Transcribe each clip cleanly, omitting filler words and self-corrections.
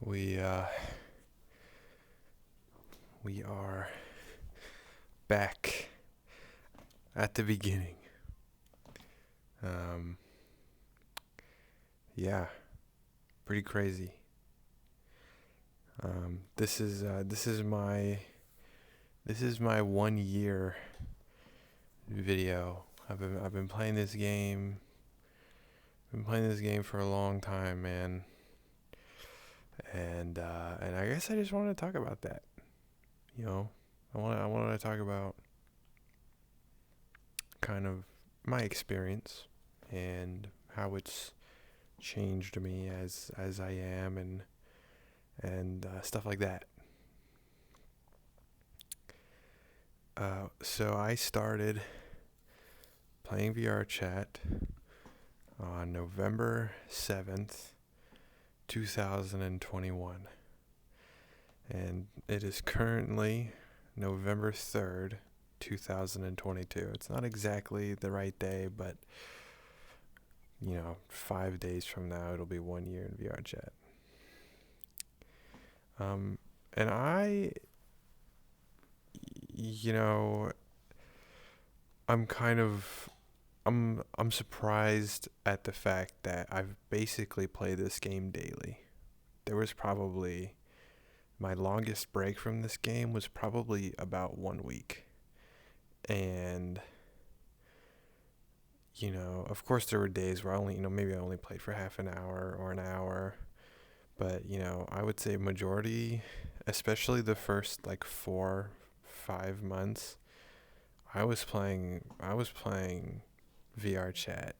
We uh we are back at the beginning. Um yeah, pretty crazy. This is my 1 year video. I've been playing this game. Been playing this game for a long time, man. And I guess I just wanted to talk about that. You know, I wanted to talk about kind of my experience and how it's changed me as I am and stuff like that. So I started playing VRChat on November 7th, 2021, and it is currently November 3rd, 2022. It's not exactly the right day, but 5 days from now it'll be 1 year in VRChat. And you know, I'm kind of I'm surprised at the fact that I've basically played this game daily. There was probably my longest break from this game was probably about 1 week. And of course there were days where I only, maybe I only played for half an hour or an hour, but I would say majority, especially the first like 4 5 months, I was playing VR chat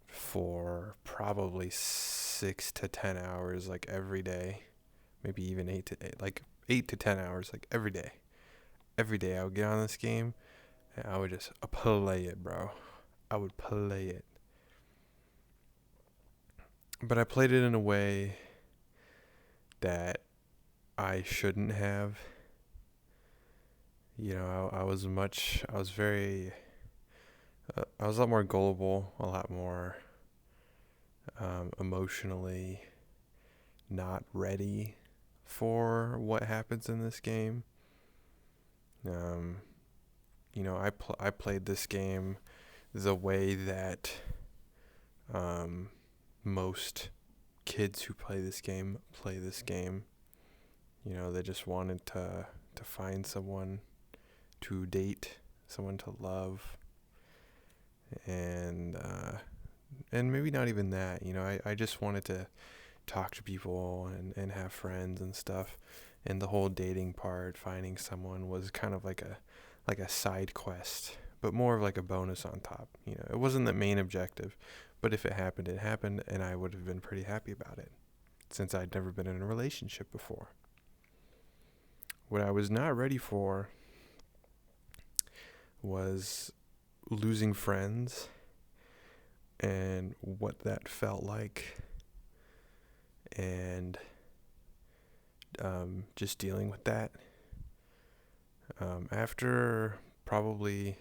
for probably 6 to 10 hours, like every day, maybe even 8 to 10 hours, like every day. Every day I would get on this game and I would just play it, bro. I would play it, but I played it in a way that I shouldn't have. I was very, I was a lot more gullible, a lot more emotionally not ready for what happens in this game. Um, I played this game the way that most kids who play this game. They just wanted to find someone to date, someone to love, and maybe not even that. I just wanted to talk to people and have friends and stuff. And the whole dating part, finding someone, was kind of like a side quest, but more of like a bonus on top. It wasn't the main objective, but if it happened, it happened, and I would have been pretty happy about it, since I'd never been in a relationship before. What I was not ready for was losing friends and what that felt like, and just dealing with that. After probably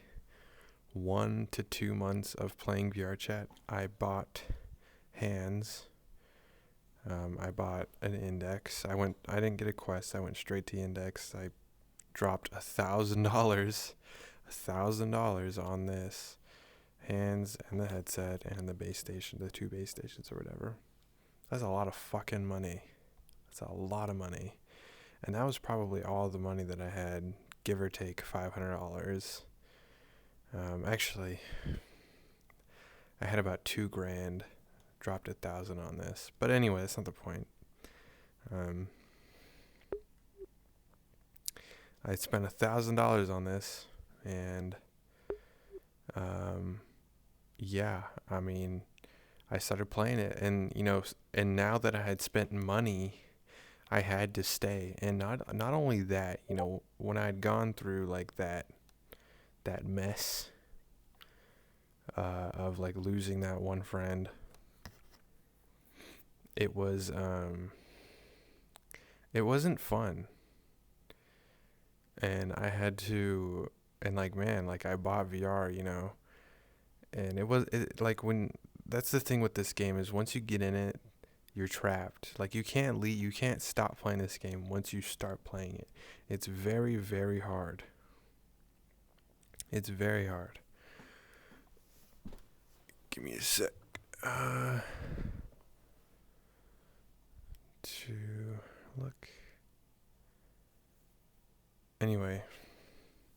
1 to 2 months of playing VRChat, I bought hands. I bought an index. I didn't get a quest. I went straight to index. I dropped $1,000 on this hands and the headset and the base station, the two base stations or whatever. That's a lot of fucking money. That's a lot of money. And that was probably all the money that I had, give or take $500. Actually, I had about $2,000. Dropped 1,000 on this, but anyway, that's not the point. I spent $1,000 on this, and yeah, I mean, I started playing it, and now that I had spent money, I had to stay. And not only that, when I had gone through like that mess of like losing that one friend, it wasn't fun. And I had to, and like, man, like, I bought VR, and like, when that's the thing with this game, is once you get in it, you're trapped. Like, you can't leave, you can't stop playing this game once you start playing it. It's very, very hard. It's very hard. Give me a sec. To look. Anyway,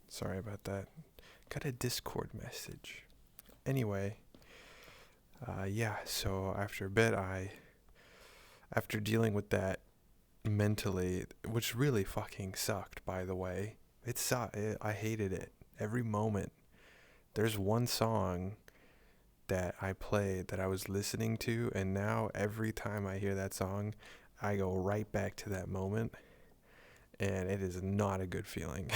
sorry about that. Got a Discord message. Anyway, yeah, so after a bit, after dealing with that mentally, which really fucking sucked, by the way, it sucked. I hated it. Every moment. There's one song that I played that I was listening to, and now every time I hear that song, I go right back to that moment, and it is not a good feeling.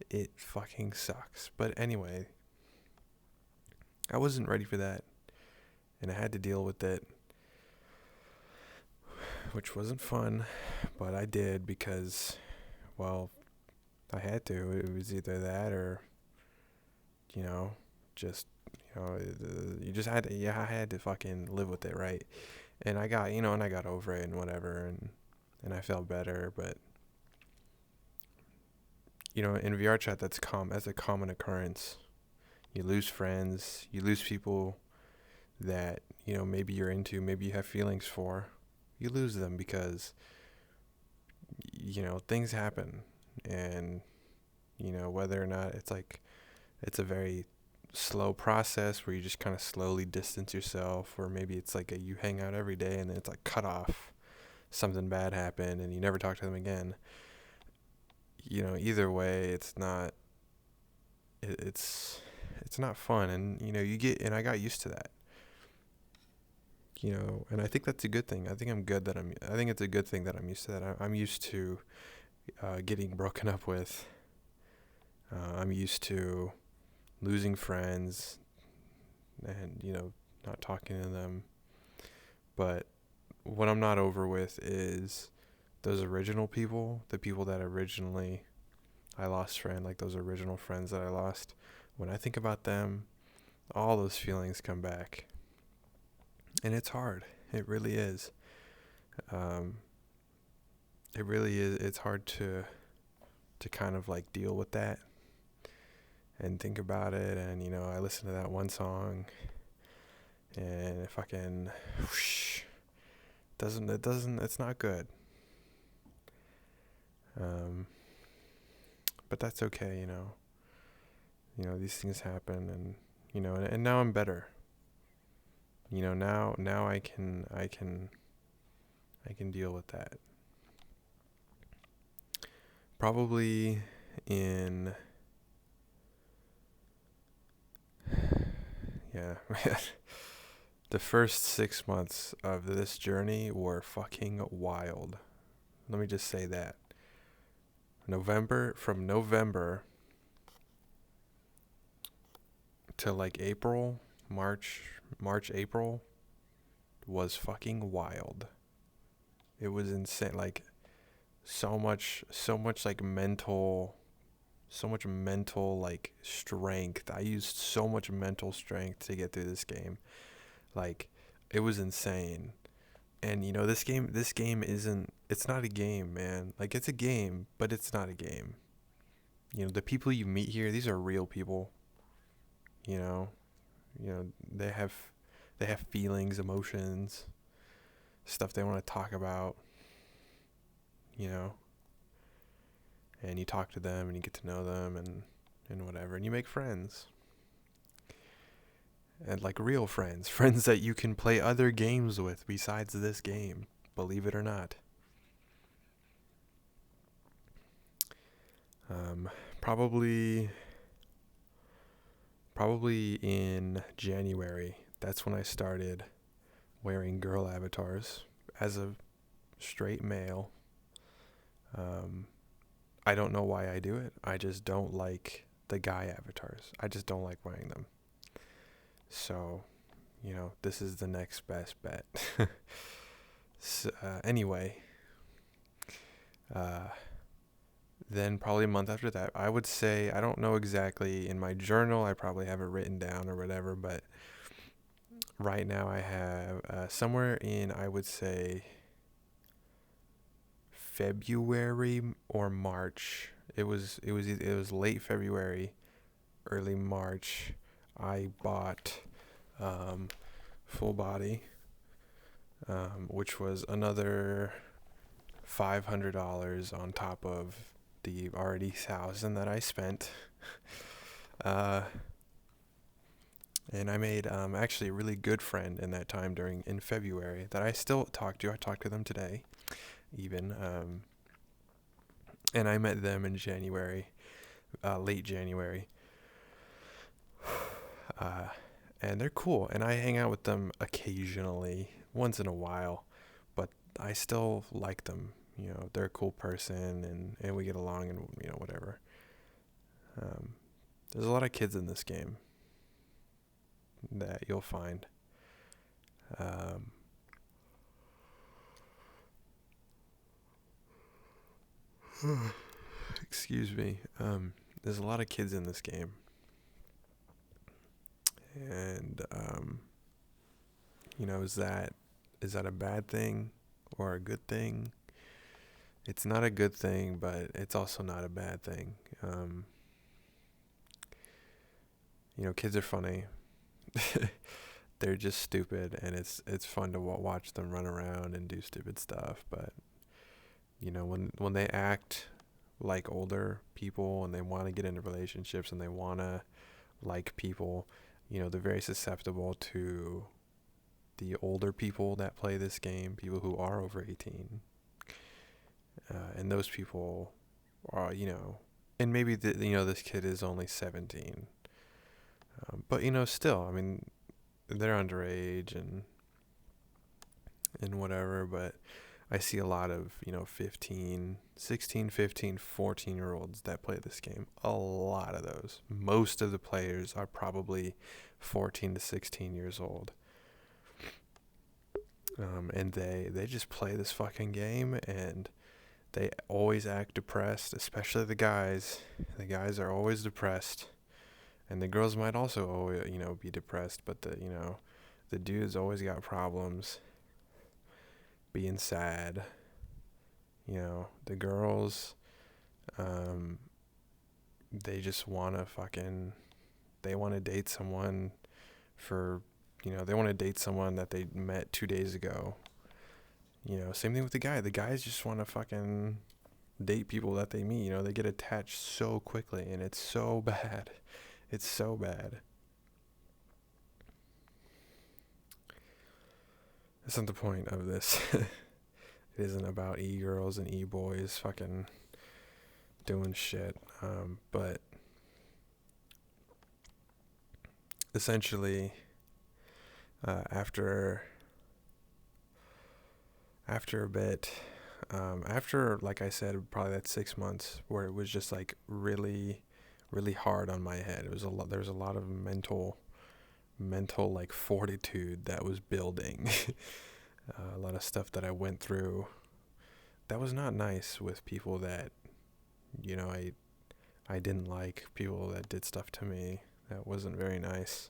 It fucking sucks. But anyway, I wasn't ready for that, and I had to deal with it, which wasn't fun, but I did because, well, I had to. It was either that or, just, you just had to, I had to fucking live with it, right? And I got, and I got over it and whatever, and I felt better, but, in VRChat, that's a common occurrence. You lose friends, you lose people that, maybe you're into, maybe you have feelings for. You lose them because, things happen, and, whether or not it's a very slow process where you just kind of slowly distance yourself, or maybe it's like you hang out every day and then it's like cut off, something bad happened and you never talk to them again. Either way, it's not fun, and I got used to that, and I think that's a good thing. I think it's a good thing that I'm used to that. I'm used to getting broken up with. I'm used to losing friends and, not talking to them. But what I'm not over with is those original people, the people that originally I lost like those original friends that I lost. When I think about them, all those feelings come back. And it's hard. It really is. It really is. It's hard to kind of like deal with that and think about it. And, I listen to that one song and it fucking it's not good. But that's okay, these things happen, and, and now I'm better. Now I can deal with that. Probably in, yeah, the first 6 months of this journey were fucking wild. Let me just say that. From November to like March, April was fucking wild. It was insane. Like so much like mental like strength. I used so much mental strength to get through this game. Like, it was insane. And this game it's not a game, man. Like, it's a game, but it's not a game. The people you meet here, these are real people. They have feelings, emotions, stuff they want to talk about. And you talk to them and you get to know them and whatever, and you make friends. And like real friends, friends that you can play other games with besides this game, believe it or not. Probably in January, that's when I started wearing girl avatars as a straight male. I don't know why I do it. I just don't like the guy avatars. I just don't like wearing them. So, this is the next best bet. So, anyway, then probably a month after that, I would say, I don't know exactly, in my journal, I probably have it written down or whatever, but Right now I have somewhere in, I would say, February or March. It was late February, early March. I bought um, full body, which was another $500 on top of the already 1,000 that I spent. Uh, and I made actually a really good friend in that time in February that I still talk to. I talk to them today, even. And I met them in January, late January. Uh, and they're cool, and I hang out with them occasionally, once in a while, but I still like them. They're a cool person, and we get along, and whatever. Um, there's a lot of kids in this game that you'll find. Um, excuse me. There's a lot of kids in this game, and is that a bad thing or a good thing? It's not a good thing, but it's also not a bad thing. Kids are funny. They're just stupid, and it's fun to watch them run around and do stupid stuff. But when they act like older people and they want to get into relationships and they want to like people, they're very susceptible to the older people that play this game, people who are over 18. And those people are, and maybe this kid is only 17. But still, I mean, they're underage and whatever, but I see a lot of 16, 15, 14-year-olds that play this game. A lot of those. Most of the players are probably 14 to 16 years old. And they just play this fucking game, and they always act depressed, especially the guys. The guys are always depressed. And the girls might also always, be depressed, but the dudes always got problems being sad. The girls, they just want to they want to date someone they want to date someone that they met 2 days ago. Same thing with the guy. The guys just want to fucking date people that they meet. They get attached so quickly, and it's so bad. It's so bad. That's not the point of this. It isn't about e-girls and e-boys fucking doing shit. But essentially, after a bit, after, like I said, probably that 6 months where it was just like really, really hard on my head. There was a lot of mental like fortitude that was building. A lot of stuff that I went through that was not nice, with people that I didn't like, people that did stuff to me that wasn't very nice.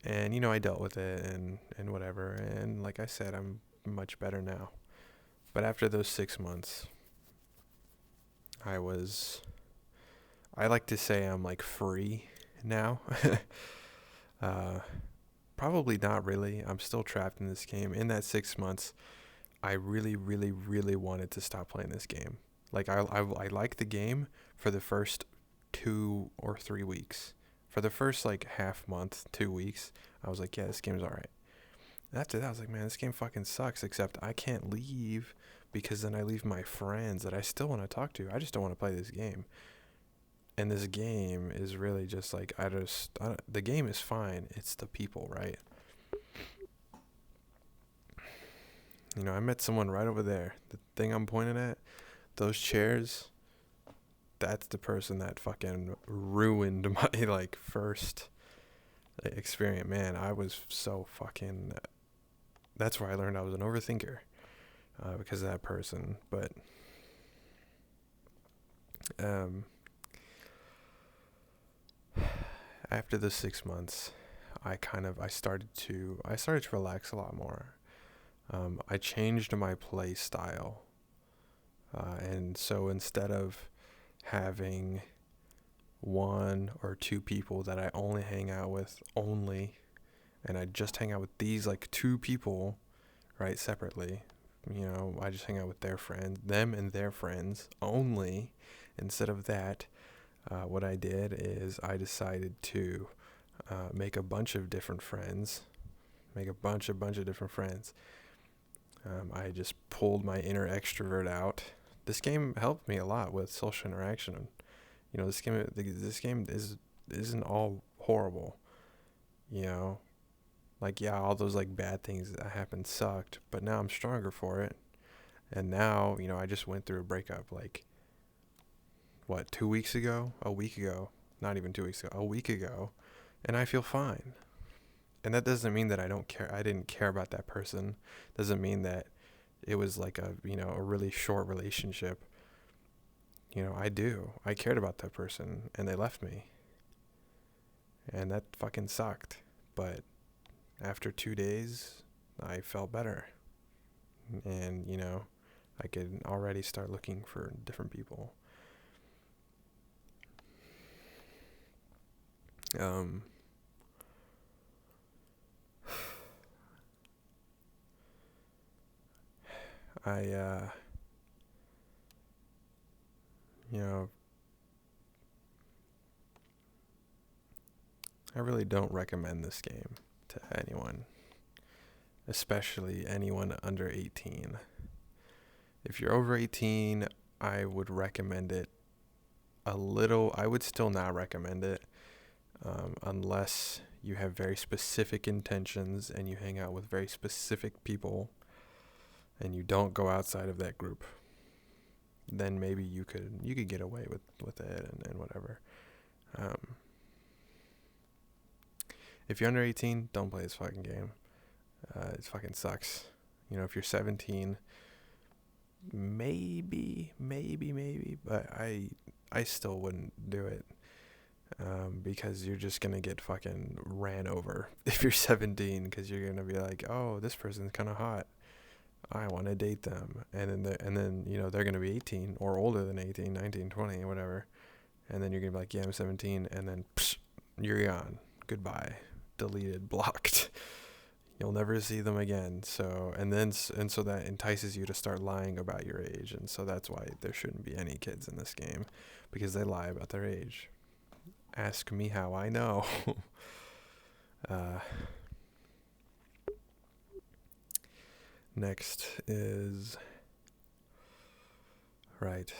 And I dealt with it and whatever, and like I said, I'm much better now. But after those 6 months, I like to say I'm like free now. Probably not really. I'm still trapped in this game. In that 6 months, I really, really, really wanted to stop playing this game. Like I liked the game for the first 2 or 3 weeks. For the first like half month, 2 weeks, I was like, yeah, this game's alright. After that, I was like, man, this game fucking sucks, except I can't leave, because then I leave my friends that I still want to talk to. I just don't want to play this game. And this game is really just like, the game is fine. It's the people, right? I met someone right over there. The thing I'm pointing at, those chairs, that's the person that fucking ruined my like first experience. Man, I was so fucking, that's where I learned I was an overthinker, because of that person. But after the 6 months, I started to relax a lot more. I changed my play style, and so instead of having one or two people that I only hang out with only, and I just hang out with these like two people, right, separately. I just hang out with their friends, them and their friends only. Instead of that, what I did is I decided to make a bunch of different friends, make a bunch of different friends. I just pulled my inner extrovert out. This game helped me a lot with social interaction. This game isn't all horrible. You know, like yeah, all those like bad things that happened sucked, but now I'm stronger for it. And now, I just went through a breakup like what, 2 weeks ago, a week ago, not even 2 weeks ago, a week ago, and I feel fine. And that doesn't mean that I don't care. I didn't care about that person. Doesn't mean that it was like a really short relationship. I do. I cared about that person and they left me. And that fucking sucked. But after 2 days, I felt better. And, I could already start looking for different people. I, I really don't recommend this game to anyone, especially anyone under 18. If you're over 18, I would recommend it a little. I would still not recommend it unless you have very specific intentions and you hang out with very specific people and you don't go outside of that group. Then maybe you could get away with it and whatever. If you're under 18, don't play this fucking game. It fucking sucks. If you're 17, maybe, but I still wouldn't do it. Because you're just gonna get fucking ran over if you're 17, because you're gonna be like, oh, this person's kind of hot, I want to date them, and then they're gonna be 18 or older than 18, 19, 20, whatever, and then you're gonna be like, yeah, I'm 17, and then you're gone, goodbye, deleted, blocked. You'll never see them again. So so that entices you to start lying about your age, and so that's why there shouldn't be any kids in this game, because they lie about their age. Ask me how I know. Next is right.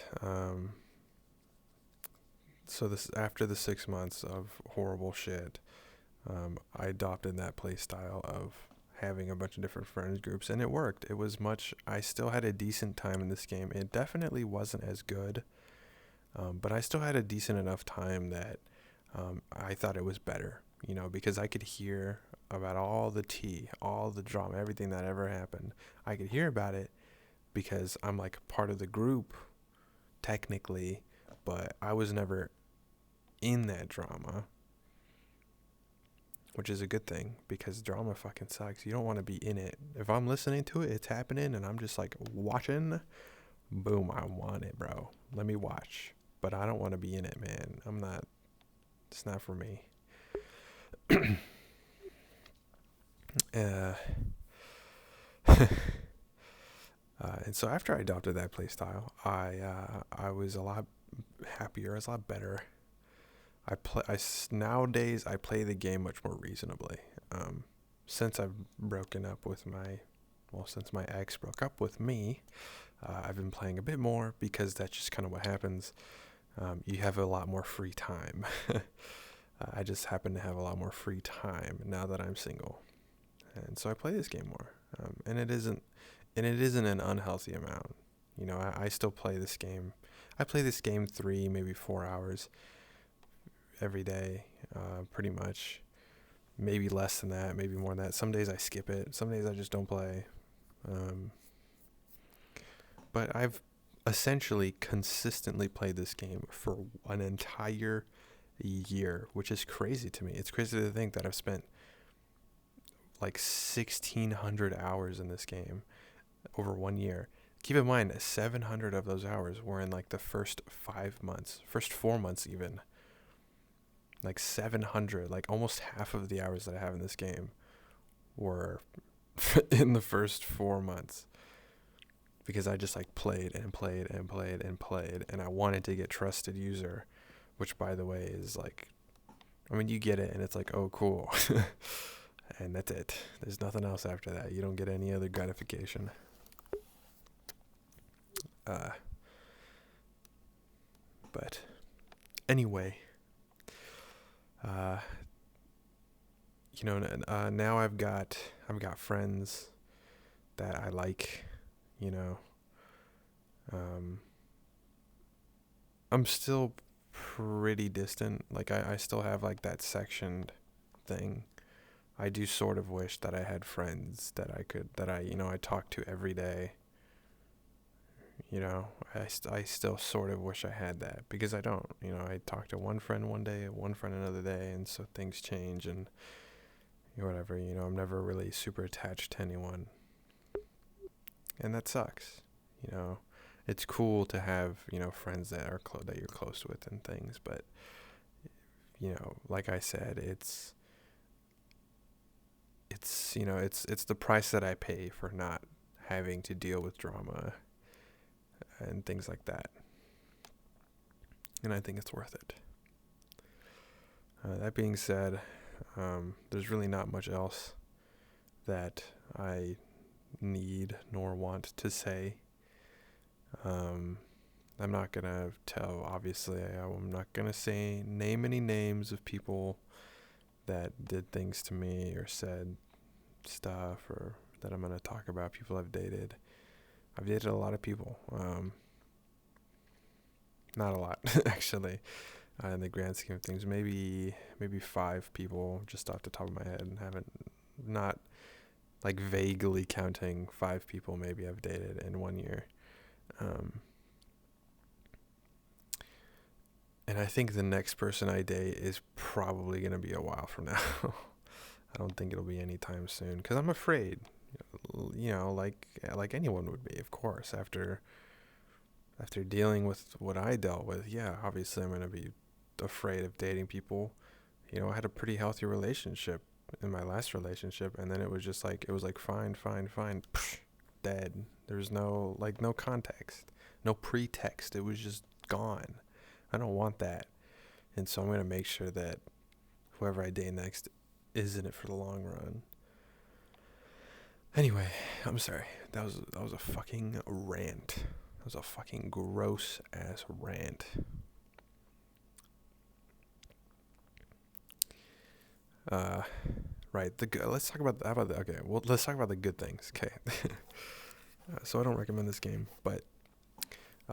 So this after the 6 months of horrible shit, I adopted that play style of having a bunch of different friends groups, and it worked. It was much. I still had a decent time in this game. It definitely wasn't as good, but I still had a decent enough time that I thought it was better, because I could hear about all the tea, all the drama, everything that ever happened. I could hear about it because I'm like part of the group, technically, but I was never in that drama, which is a good thing because drama fucking sucks. You don't want to be in it. If I'm listening to it, it's happening, and I'm just like watching, boom, I want it, bro. Let me watch. But I don't want to be in it, man. It's not for me. And so after I adopted that play style, I was a lot happier. I was a lot better. Nowadays I play the game much more reasonably. Since I've broken up with since my ex broke up with me, I've been playing a bit more because that's just kind of what happens. You have a lot more free time. I just happen to have a lot more free time now that I'm single, and so I play this game more. And it isn't an unhealthy amount. I still play this game. I play this game 3, maybe 4 hours every day, pretty much. Maybe less than that, maybe more than that. Some days I skip it. Some days I just don't play. But I've essentially consistently played this game for an entire year, which is crazy to me. It's crazy to think that I've spent like 1,600 hours in this game over 1 year. Keep in mind, 700 of those hours were in like the first 5 months, first 4 months even. Like 700, like almost half of the hours that I have in this game were in the first 4 months, because I just like played and played and played and played, and I wanted to get trusted user, which by the way is like, I mean, you get it and it's like, oh cool. And that's it. There's nothing else after that. You don't get any other gratification. But anyway, now I've got friends that I like, you know. I'm still pretty distant. Like I still have like that sectioned thing. I do sort of wish that I had friends that I talk to every day. I still sort of wish I had that, because I don't. I talk to one friend one day, one friend another day, and so things change and whatever. I'm never really super attached to anyone, and that sucks. It's cool to have friends that are that you're close with and things, but like I said, it's the price that I pay for not having to deal with drama and things like that. And I think it's worth it. That being said, there's really not much else that I need nor want to say. I'm not going to I'm not going to name any names of people that did things to me or said stuff, or that I'm going to talk about people I've dated. I've dated a lot of people. Not a lot, actually, in the grand scheme of things. Maybe 5 people just off the top of my head, and not like vaguely counting 5 people maybe I've dated in 1 year. And I think the next person I date is probably going to be a while from now. I don't think it'll be anytime soon, because I'm afraid, like anyone would be, of course, after dealing with what I dealt with. Yeah, obviously I'm going to be afraid of dating people. I had a pretty healthy relationship in my last relationship, and then it was just like, fine, psh, dead. There was no context, no pretext. It was just gone. I don't want that. And so I'm going to make sure that whoever I date next is in it for the long run. Anyway, I'm sorry. That was a fucking rant. That was a fucking gross ass rant. Right. Let's talk about let's talk about the good things. Okay. So I don't recommend this game, but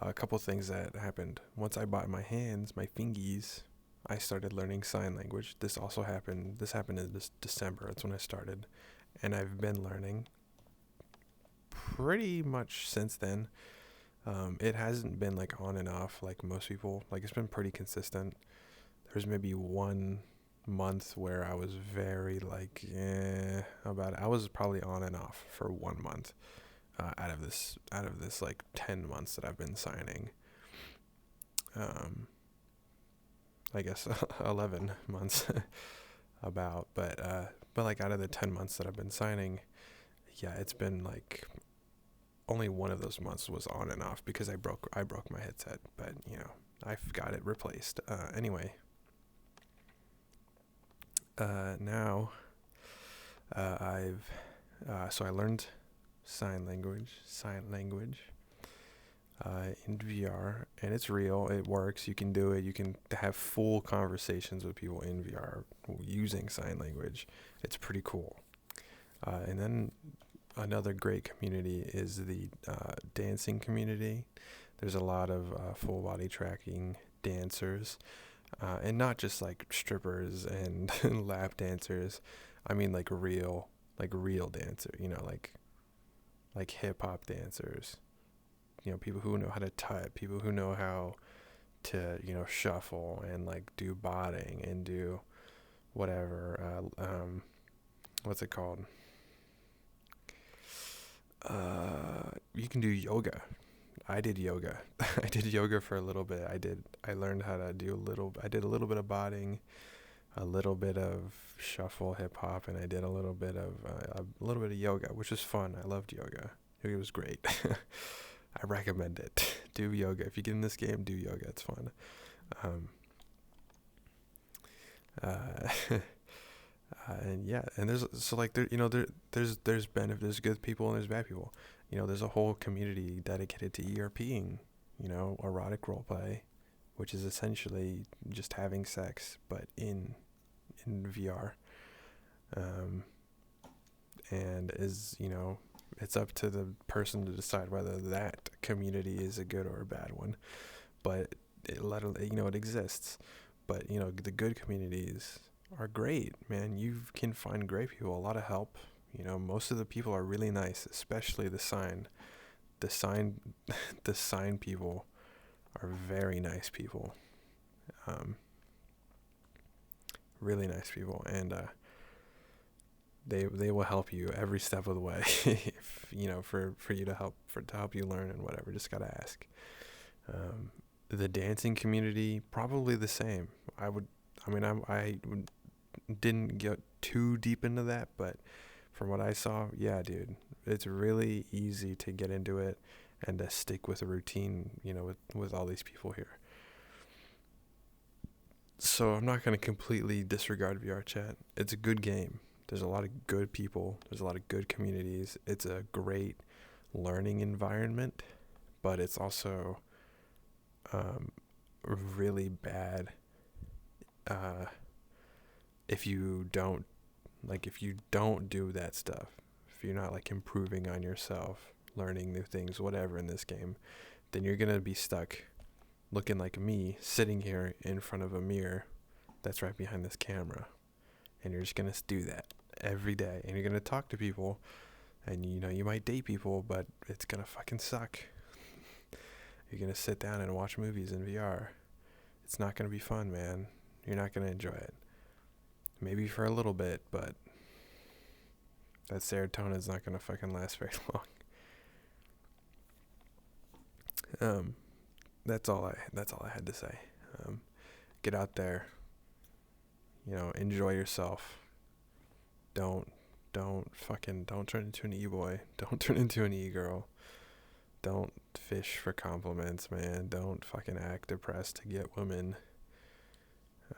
a couple things that happened. Once I bought my fingies, I started learning sign language. This happened in this December. That's when I started. And I've been learning pretty much since then. It hasn't been like on and off like most people. Like, it's been pretty consistent. There's maybe 1 month where I was very like, about it. I was probably on and off for 1 month. Out of this like 10 months that I've been signing. I guess 11 months but like out of the 10 months that I've been signing, yeah, it's been like only one of those months was on and off because I broke my headset, but I've got it replaced. Anyway, now so I learned sign language in VR, and it's real. It works. You can do it. You can have full conversations with people in VR using sign language. It's pretty cool. And then another great community is the dancing community. There's a lot of full body tracking dancers, and not just like strippers and lap dancers. I mean like real dancer, like hip hop dancers. People who know how to tut, people who know how to, shuffle and like do botting and do whatever. What's it called? You can do yoga. I did yoga. I did yoga for a little bit. I learned how to I did a little bit of botting, a little bit of shuffle hip hop, and I did a little bit of yoga, which was fun. I loved yoga. Yoga was great. I recommend it. Do yoga. If you get in this game, do yoga. It's fun. And yeah, and there's there's good people and there's bad people. There's a whole community dedicated to ERPing, erotic roleplay, which is essentially just having sex, but in VR. And it's up to the person to decide whether that community is a good or a bad one. But it exists. But the good communities are great, man. You can find great people, a lot of help. Most of the people are really nice, especially the sign the sign people are very nice people. Really nice people, and they will help you every step of the way. If, for you to help you learn and whatever, just gotta ask. The dancing community, probably the same. I didn't get too deep into that, but from what I saw, yeah, dude, it's really easy to get into it and to stick with a routine, with all these people here. So I'm not going to completely disregard VRChat. It's a good game. There's a lot of good people. There's a lot of good communities. It's a great learning environment, but it's also really bad if you don't do that stuff. If you're not like improving on yourself, learning new things, whatever in this game, then you're going to be stuck looking like me, sitting here in front of a mirror that's right behind this camera. And you're just going to do that every day. And you're going to talk to people, and you might date people, but it's going to fucking suck. You're going to sit down and watch movies in VR. It's not going to be fun, man. You're not going to enjoy it. Maybe for a little bit, but that serotonin is not going to fucking last very long. That's all I had to say. Get out there. Enjoy yourself. Don't turn into an e-boy. Don't turn into an e-girl. Don't fish for compliments, man. Don't fucking act depressed to get women.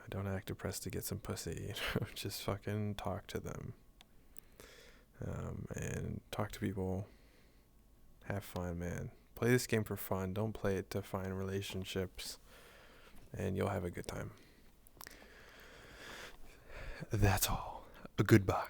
Don't act depressed to get some pussy. Just fucking talk to them. And talk to people. Have fun, man. Play this game for fun. Don't play it to find relationships. And you'll have a good time. That's all. Goodbye.